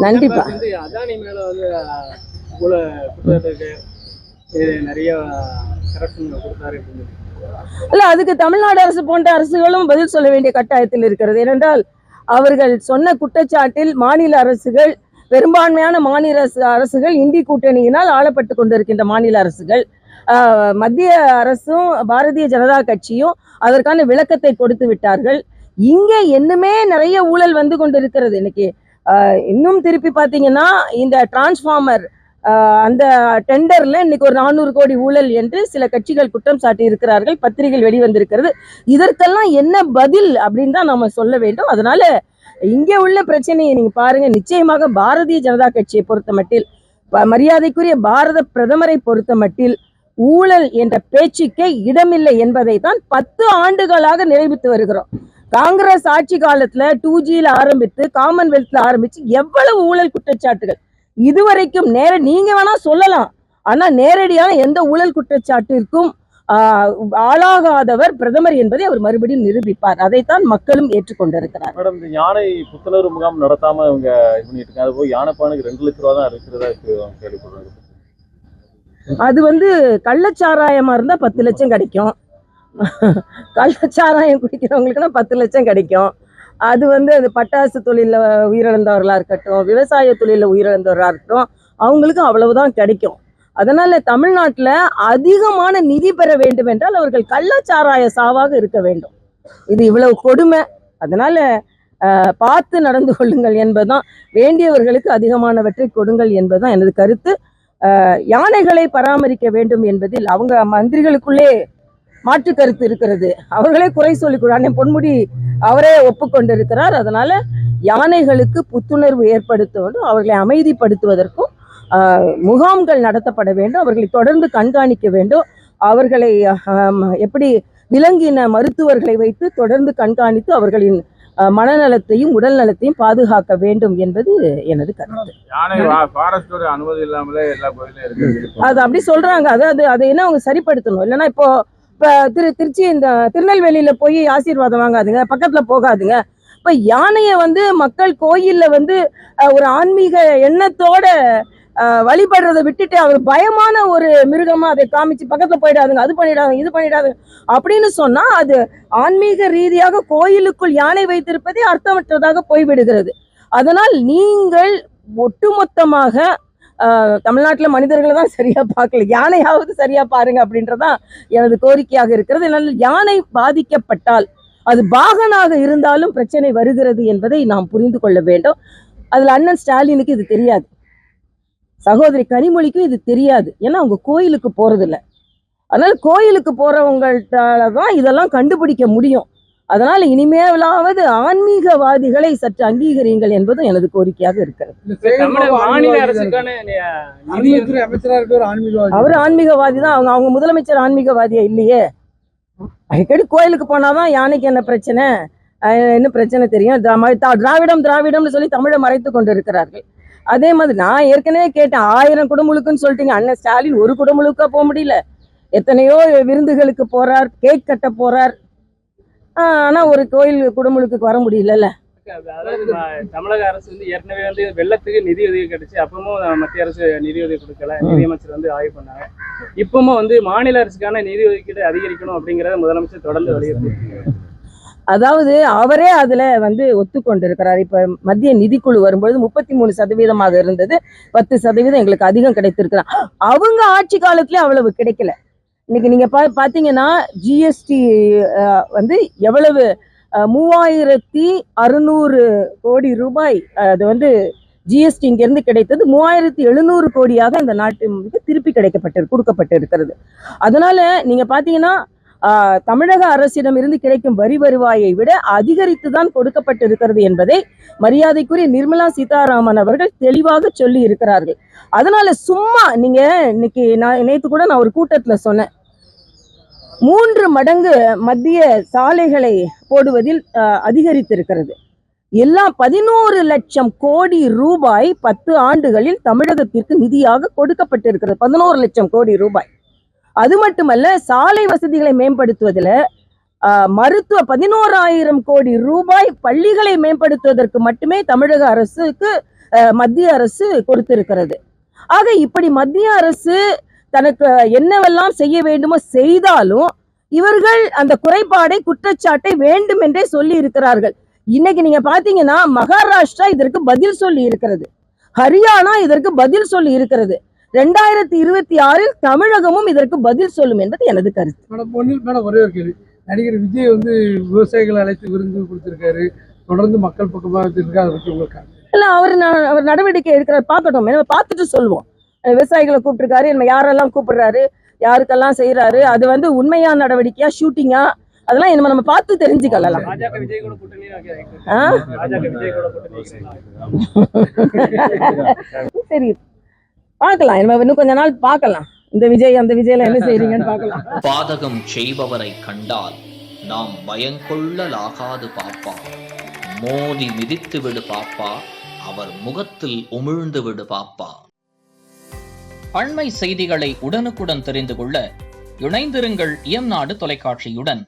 நன்றிப்பா. அதானி மேல வந்து நிறைய இல்ல, அதுக்கு தமிழ்நாடு அரசு போன்ற அரசுகளும் பதில் சொல்ல வேண்டிய கட்டாயத்தில் இருக்கிறது. ஏனென்றால் அவர்கள் சொன்ன குற்றச்சாட்டில் மாநில அரசுகள், பெரும்பான்மையான மாநில அரசுகள் இந்தி கூட்டணியினால் ஆளப்பட்டு கொண்டிருக்கின்ற மாநில அரசுகள், மத்திய அரசும் பாரதிய ஜனதா கட்சியும் அதற்கான விளக்கத்தை கொடுத்து விட்டார்கள். இங்கே இன்னுமே நிறைய ஊழல் வந்து கொண்டிருக்கிறது. இன்னைக்கு இன்னும் திருப்பி பார்த்தீங்கன்னா இந்த டிரான்ஸ்ஃபார்மர் அந்த டெண்டர்ல இன்னைக்கு ஒரு 400 கோடி ஊழல் என்று சில கட்சிகள் குற்றம் சாட்டி இருக்கிறார்கள். பத்திரிகைகள் வெளிவந்திருக்கிறது. இதற்கெல்லாம் என்ன பதில் அப்படின்னு தான் நம்ம சொல்ல வேண்டும். அதனால இங்கே உள்ள பிரச்சனையை நீங்க பாருங்க. நிச்சயமாக பாரதிய ஜனதா கட்சியை பொறுத்த மட்டில், மரியாதைக்குரிய பாரத பிரதமரை பொறுத்த மட்டில் ஊழல் என்ற பேச்சுக்கே இடமில்லை என்பதை தான் 10 ஆண்டுகளாக நிறைவேற்றி வருகிறோம். காங்கிரஸ் ஆட்சி காலத்துல 2Gல ஆரம்பித்து காமன்வெல்த்ல ஆரம்பிச்சு எவ்வளவு ஊழல் குற்றச்சாட்டுகள் இதுவரைக்கும் நீங்க வேணா சொல்லலாம், ஆனா நேரடியான எந்த ஊழல் குற்றச்சாட்டிற்கும் ஆளாகாதவர் பிரதமர் என்பதை அவர் மறுபடியும் நிரூபிப்பார். அதைத்தான் மக்களும் ஏற்றுக்கொண்டிருக்கிறார். மேடம், இந்த யானை புத்துணர்வு முகாம் நடத்தாம இவங்க இது பண்ணிட்டு இருக்காங்க. அது போய் யானைப்பானுக்கு 2 லட்ச ரூபா தான் இருக்கிறதா கேள்விப்படுறாங்க. அது வந்து கள்ளச்சாராயமா இருந்தா 10 லட்சம் கிடைக்கும். கள்ளச்சாராயம் குடிக்கிறவங்களுக்குன்னா 10 லட்சம் கிடைக்கும். அது வந்து அது பட்டாசு தொழில உயிரிழந்தவர்களா இருக்கட்டும், விவசாய தொழில உயிரிழந்தவர்களா இருக்கட்டும், அவங்களுக்கு அவ்வளவுதான் கிடைக்கும். அதனால தமிழ்நாட்டில் அதிகமான நிதி பெற வேண்டும் என்றால் அவர்கள் கள்ளச்சாராய சாவாக இருக்க வேண்டும். இது இவ்வளவு கொடுமை. அதனால பார்த்து நடந்து கொள்ளுங்கள் என்பதுதான், வேண்டியவர்களுக்கு அதிகமானவற்றை கொடுங்கள் என்பதுதான் எனது கருத்து. யானைகளை பராமரிக்க வேண்டும் என்பதில் அவங்க மந்திரிகளுக்குள்ளே மாற்று கருத்து இருக்கிறது. அவர்களே குறை சொல்லிக் அண்ணன் பொன்முடி அவரே ஒப்புக்கொண்டிருக்கிறார். அதனால யானைகளுக்கு புத்துணர்வு ஏற்படுத்த வேண்டும், அவர்களை அமைதிப்படுத்துவதற்கும் முகாம்கள் நடத்தப்பட வேண்டும், அவர்களை தொடர்ந்து கண்காணிக்க வேண்டும். அவர்களை எப்படி விலங்கின மருத்துவர்களை வைத்து தொடர்ந்து கண்காணித்து அவர்களின் மனநலத்தையும் உடல் நலத்தையும் பாதுகாக்க வேண்டும் என்பது எனது கருத்து. அது அப்படி சொல்றாங்க. அதாவது அதை என்ன அவங்க சரிப்படுத்தணும். இல்லைன்னா இப்போ திருச்சி இந்த திருநெல்வேலியில போய் ஆசீர்வாதம் வாங்காதுங்க, பக்கத்துல போகாதுங்க. இப்ப யானைய வந்து மக்கள் கோயில்ல வந்து ஒரு ஆன்மீக எண்ணத்தோட வழிபடுறதை விட்டுட்டு அவர் பயமான ஒரு மிருகமா அதை காமிச்சு பக்கத்துல போயிடாதுங்க, அது பண்ணிடாதுங்க, இது பண்ணிடாதுங்க அப்படின்னு சொன்னா அது ஆன்மீக ரீதியாக கோயிலுக்குள் யானை வைத்திருப்பதே அர்த்தமற்றதாக போய்விடுகிறது. அதனால் நீங்கள் ஒட்டுமொத்தமாக தமிழ்நாட்டில் மனிதர்களை தான் சரியா பார்க்கல, யானையாவது சரியா பாருங்க அப்படின்றதான் எனது கோரிக்கையாக இருக்கிறது. அதனால் யானை பாதிக்கப்பட்டால் அது பாகனாக இருந்தாலும் பிரச்சனை வருகிறது என்பதை நாம் புரிந்து கொள்ள வேண்டும். அதுல அண்ணன் ஸ்டாலினுக்கு இது தெரியாது, சகோதரி கனிமொழிக்கும் இது தெரியாது. ஏன்னா அவங்க கோயிலுக்கு போறது இல்லை. அதனால கோயிலுக்கு போறவங்கள்ட்டால தான் இதெல்லாம் கண்டுபிடிக்க முடியும். அதனால இனிமேலாவது ஆன்மீகவாதிகளை சற்று அங்கீகரியுங்கள் என்பதும் எனது கோரிக்கையாக இருக்கிறது. அவர் ஆன்மீகவாதி தான். அவங்க முதலமைச்சர் ஆன்மீகவாதியா இல்லையே. அடிக்கடி கோயிலுக்கு போனாதான் யானைக்கு என்ன பிரச்சனை, என்ன பிரச்சனை தெரியும். திராவிடம்னு சொல்லி தமிழை மறைத்து கொண்டு இருக்கிறார்கள். அதே மாதிரி நான் ஏற்கனவே கேட்டேன், 1000 குடமுழுக்குன்னு சொல்லிட்டீங்க. அண்ணன் ஸ்டாலின் ஒரு குடமுழுக்கா போக முடியல, எத்தனையோ விருந்துகளுக்கு போறார், கேக் கட்ட போறார். ஆனா ஒரு கோயில் குடமுழுக்கு வர முடியல. தமிழக அரசு வந்து ஏற்கனவே வந்து வெள்ளத்துக்கு நிதி உதவி கிடைச்சு, அப்பவும் மத்திய அரசு நிதி உதவி கொடுக்கல. நிதியமைச்சர் வந்து ஆய்வு பண்ணாங்க. இப்பவும் வந்து மாநில அரசுக்கான நிதி ஒதுக்கீடு அதிகரிக்கணும் அப்படிங்கறத முதலமைச்சர் தொடர்ந்து வலியுறுத்தி, அதாவது அவரே அதுல வந்து ஒத்துக்கொண்டிருக்கிறார். இப்ப மத்திய நிதிக்குழு வரும்பொழுது 33% இருந்தது, 10% எங்களுக்கு அதிகம் கிடைத்திருக்கிறார். அவங்க ஆட்சி காலத்திலே அவ்வளவு கிடைக்கல. இன்னைக்கு நீங்க பாத்தீங்கன்னா ஜிஎஸ்டி வந்து எவ்வளவு 3600 கோடி ரூபாய் அது வந்து ஜிஎஸ்டி இங்கிருந்து கிடைத்தது 3700 கோடியாக இந்த நாட்டுக்கு திருப்பி கொடுக்கப்பட்டு இருக்கிறது. அதனால நீங்க பாத்தீங்கன்னா தமிழக அரசிடம் இருந்து கிடைக்கும் வரி வருவாயை விட அதிகரித்து தான் கொடுக்கப்பட்டு இருக்கிறது என்பதை மரியாதைக்குரிய நிர்மலா சீதாராமன் அவர்கள் தெளிவாக சொல்லி இருக்கிறார்கள். அதனால சும்மா நீங்க இன்னைக்கு நேற்று கூட நான் ஒரு கூட்டத்துல சொன்னேன், 3 மடங்கு மத்திய சாலைகளை போடுவதில் அதிகரித்திருக்கிறது. எல்லாம் 11 லட்சம் கோடி ரூபாய் 10 ஆண்டுகளில் தமிழகத்திற்கு நிதியாக கொடுக்கப்பட்டிருக்கிறது. 11 லட்சம் கோடி ரூபாய். அது மட்டுமல்ல, சாலை வசதிகளை மேம்படுத்துவதில் மருத்துவ 11,000 கோடி ரூபாய் பள்ளிகளை மேம்படுத்துவதற்கு மட்டுமே தமிழக அரசுக்கு மத்திய அரசு கொடுத்திருக்கிறது. ஆக இப்படி மத்திய அரசு தனக்கு என்னவெல்லாம் செய்ய வேண்டுமோ செய்தாலும் இவர்கள் அந்த குறைபாடை குற்றச்சாட்டை வேண்டும் என்றே சொல்லி இருக்கிறார்கள். இன்னைக்கு நீங்க பாத்தீங்கன்னா மகாராஷ்டிரா இதற்கு பதில் சொல்லி இருக்கிறது, ஹரியானா இதற்கு பதில் சொல்லி இருக்கிறது. 2026 தமிழகமும் இதற்கு பதில் சொல்லும் என்பது எனது கருத்து. மேடம் ஒரே ஒரு கேள்வி. நடிகர் விஜய் வந்து விவசாயிகளை அழைத்து விருந்து கொடுத்திருக்காரு, தொடர்ந்து மக்கள் பக்கமாக வச்சிருக்காரு, அதை பற்றி உங்களுக்கு இல்ல அவர் நடவடிக்கை எடுக்கிறார், பார்க்கட்டும், பார்த்துட்டு சொல்லுவோம். விவசாயிகளை கூப்பிட்டுருக்காரு, நம்ம யாரெல்லாம் கூப்பிடுறாரு, யாருக்கெல்லாம் செய்யறாரு, அது வந்து உண்மையான நடவடிக்கையா ஷூட்டிங்கா, அதெல்லாம் நம்ம பார்த்து தெரிஞ்சுக்கலாம். பாஜக விஜய் கூட கூட்டணி சரி பார்க்கலாம், இன்னும் கொஞ்ச நாள் பார்க்கலாம். இந்த விஜய் அந்த விஜய்ல என்ன செய்றீங்கன்னு பார்க்கலாம். பாதகம் செய்பவரை கண்டால் நாம் பயங்கொள்ளலாகாது பாப்பா, மோதி மிதித்து விடு பாப்பா, அவர் முகத்தில் உமிழ்ந்து விடு பாப்பா. அண்மை செய்திகளை உடனுக்குடன் தெரிந்து கொள்ள இணைந்திருங்கள் இயம்நாடு தொலைக்காட்சியுடன்.